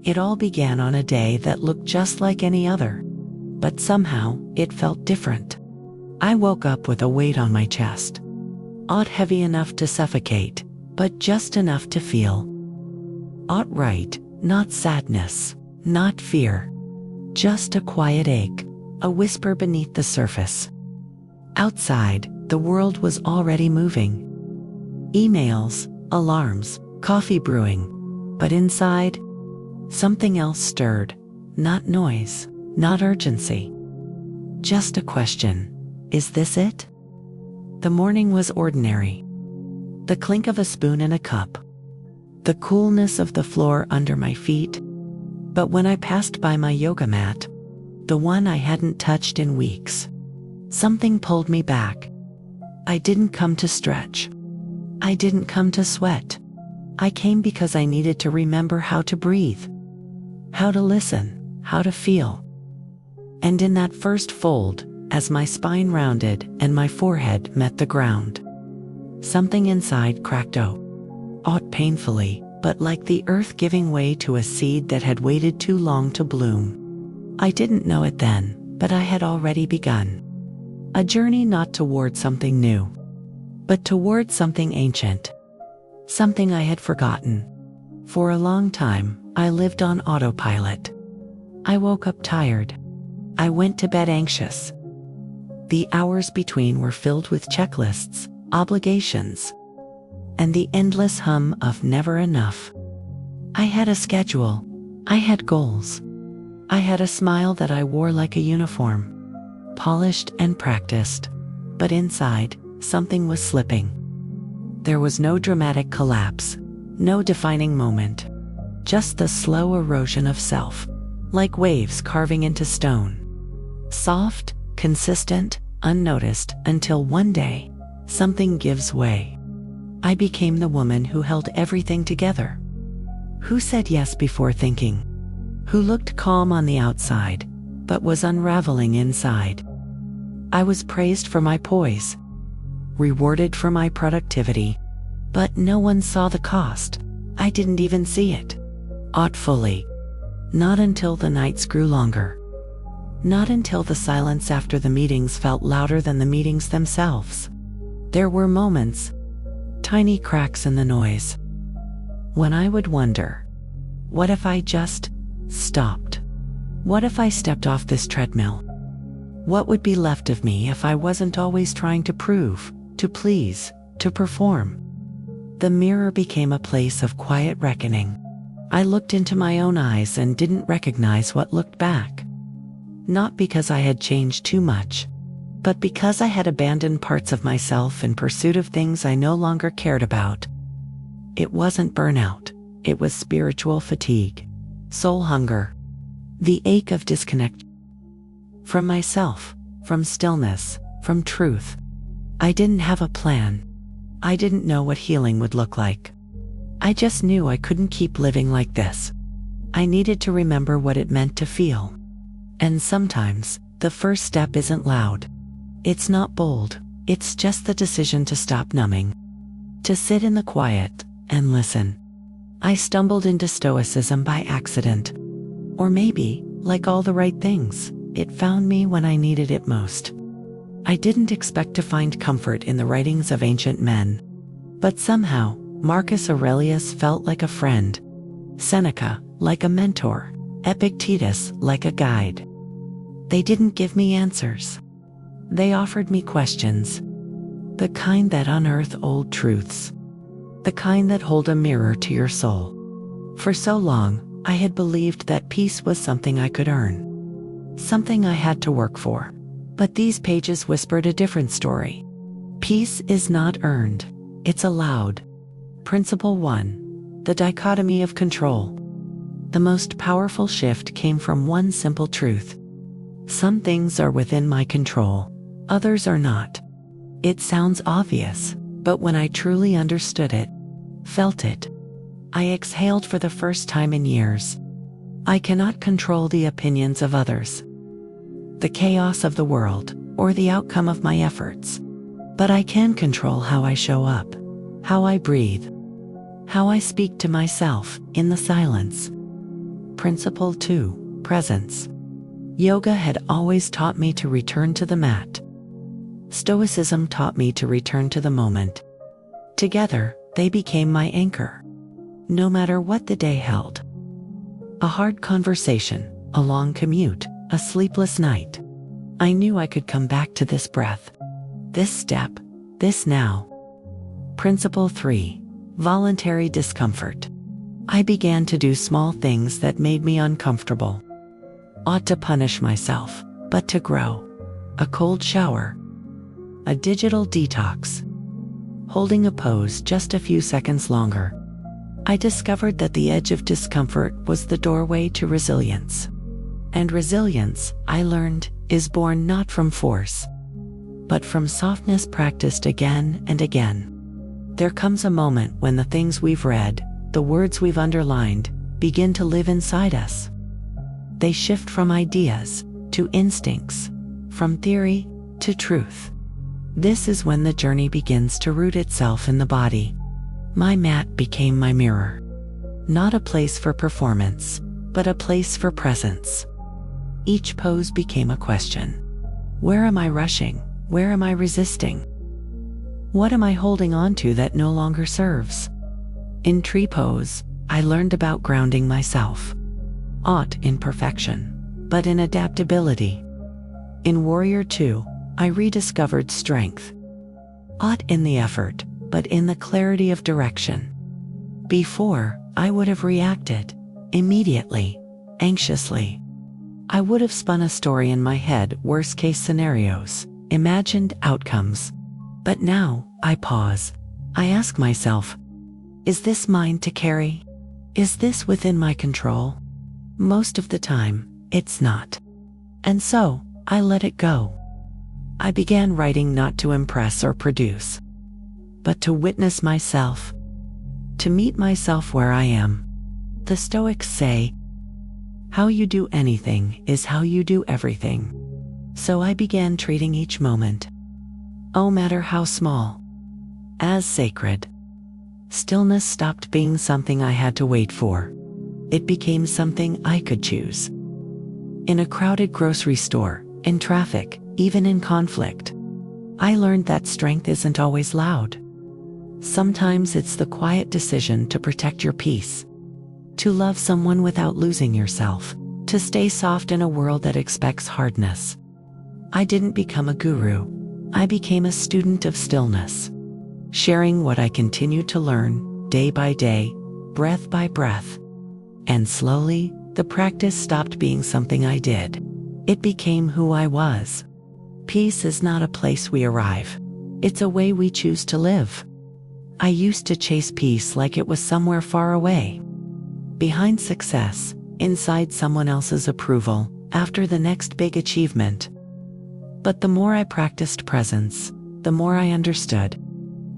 It all began on a day that looked just like any other, but somehow it felt different. I woke up with a weight on my chest. Not heavy enough to suffocate, but just enough to feel. Outright, not sadness, not fear. Just a quiet ache, a whisper beneath the surface. Outside, the world was already moving. Emails, alarms, coffee brewing. But inside, something else stirred. Not noise, not urgency. Just a question. Is this it? The morning was ordinary. The clink of a spoon in a cup. The coolness of the floor under my feet. But when I passed by my yoga mat, the one I hadn't touched in weeks, something pulled me back. I didn't come to stretch. I didn't come to sweat. I came because I needed to remember how to breathe, how to listen, how to feel. And in that first fold, as my spine rounded and my forehead met the ground, something inside cracked out painfully, but like the earth giving way to a seed that had waited too long to bloom. I didn't know it then, but I had already begun. A journey not toward something new, but toward something ancient. Something I had forgotten. For a long time, I lived on autopilot. I woke up tired. I went to bed anxious. The hours between were filled with checklists, obligations, and the endless hum of never enough. I had a schedule. I had goals. I had a smile that I wore like a uniform, polished and practiced. But inside, something was slipping. There was no dramatic collapse, no defining moment, just the slow erosion of self, like waves carving into stone. Soft, consistent, unnoticed, until one day, something gives way. I became the woman who held everything together, who said yes before thinking, who looked calm on the outside, but was unraveling inside. I was praised for my poise, rewarded for my productivity, but no one saw the cost. I didn't even see it. Fully. Not until the nights grew longer. Not until the silence after the meetings felt louder than the meetings themselves. There were moments, tiny cracks in the noise, when I would wonder, what if I just stopped? What if I stepped off this treadmill? What would be left of me if I wasn't always trying to prove, to please, to perform? The mirror became a place of quiet reckoning. I looked into my own eyes and didn't recognize what looked back. Not because I had changed too much, but because I had abandoned parts of myself in pursuit of things I no longer cared about. It wasn't burnout, it was spiritual fatigue, soul hunger, the ache of disconnect from myself, from stillness, from truth. I didn't have a plan. I didn't know what healing would look like. I just knew I couldn't keep living like this. I needed to remember what it meant to feel. And sometimes, the first step isn't loud. It's not bold. It's just the decision to stop numbing, to sit in the quiet and listen. I stumbled into Stoicism by accident. Or maybe, like all the right things, it found me when I needed it most. I didn't expect to find comfort in the writings of ancient men. But somehow, Marcus Aurelius felt like a friend, Seneca like a mentor, Epictetus like a guide. They didn't give me answers. They offered me questions, the kind that unearth old truths, the kind that hold a mirror to your soul. For so long, I had believed that peace was something I could earn, something I had to work for. But these pages whispered a different story. Peace is not earned, it's allowed. Principle 1. The dichotomy of control. The most powerful shift came from one simple truth. Some things are within my control, others are not. It sounds obvious, but when I truly understood it, felt it, I exhaled for the first time in years. I cannot control the opinions of others, the chaos of the world, or the outcome of my efforts. But I can control how I show up, how I breathe, how I speak to myself in the silence. Principle 2, Presence. Yoga had always taught me to return to the mat. Stoicism taught me to return to the moment. Together, they became my anchor. No matter what the day held. A hard conversation, a long commute, a sleepless night. I knew I could come back to this breath. This step, this now. Principle 3, Voluntary Discomfort. I began to do small things that made me uncomfortable. Ought to punish myself, but to grow. A cold shower. A digital detox. Holding a pose just a few seconds longer. I discovered that the edge of discomfort was the doorway to resilience. And resilience, I learned, is born not from force, but from softness practiced again and again. There comes a moment when the things we've read, the words we've underlined, begin to live inside us. They shift from ideas to instincts, from theory to truth. This is when the journey begins to root itself in the body. My mat became my mirror. Not a place for performance, but a place for presence. Each pose became a question. Where am I rushing? Where am I resisting? What am I holding on to that no longer serves? In tree pose, I learned about grounding myself. Not in perfection, but in adaptability. In Warrior 2, I rediscovered strength. Not in the effort, but in the clarity of direction. Before, I would have reacted, immediately, anxiously. I would have spun a story in my head, worst-case scenarios, imagined outcomes. But now, I pause. I ask myself, is this mine to carry? Is this within my control? Most of the time, it's not. And so, I let it go. I began writing not to impress or produce, but to witness myself, to meet myself where I am. The Stoics say, how you do anything is how you do everything. So I began treating each moment, no matter how small, as sacred. Stillness stopped being something I had to wait for. It became something I could choose. In a crowded grocery store, in traffic, even in conflict, I learned that strength isn't always loud. Sometimes it's the quiet decision to protect your peace, to love someone without losing yourself, to stay soft in a world that expects hardness. I didn't become a guru. I became a student of stillness, sharing what I continued to learn, day by day, breath by breath. And slowly, the practice stopped being something I did. It became who I was. Peace is not a place we arrive. It's a way we choose to live. I used to chase peace like it was somewhere far away, behind success, inside someone else's approval, after the next big achievement. But the more I practiced presence, the more I understood.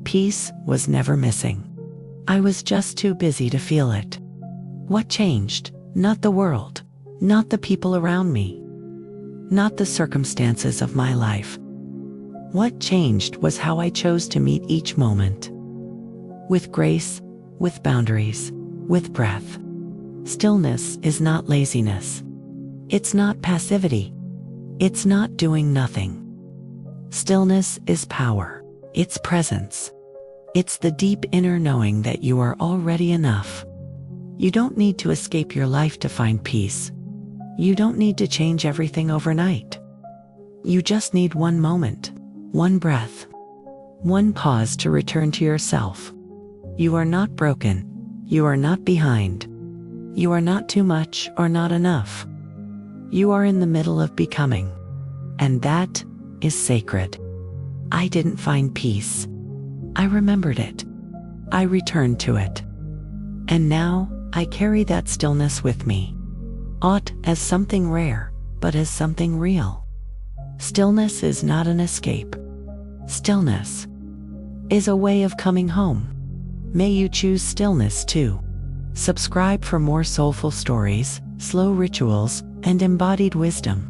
Peace was never missing. I was just too busy to feel it. What changed? Not the world, not the people around me, not the circumstances of my life. What changed was how I chose to meet each moment. With grace, with boundaries, with breath. Stillness is not laziness. It's not passivity. It's not doing nothing. Stillness is power. It's presence. It's the deep inner knowing that you are already enough. You don't need to escape your life to find peace. You don't need to change everything overnight. You just need one moment, one breath, one pause to return to yourself. You are not broken. You are not behind. You are not too much or not enough. You are in the middle of becoming. And that is sacred. I didn't find peace. I remembered it. I returned to it. And now, I carry that stillness with me. Not as something rare, but as something real. Stillness is not an escape. Stillness is a way of coming home. May you choose stillness too. Subscribe for more soulful stories, slow rituals, and embodied wisdom.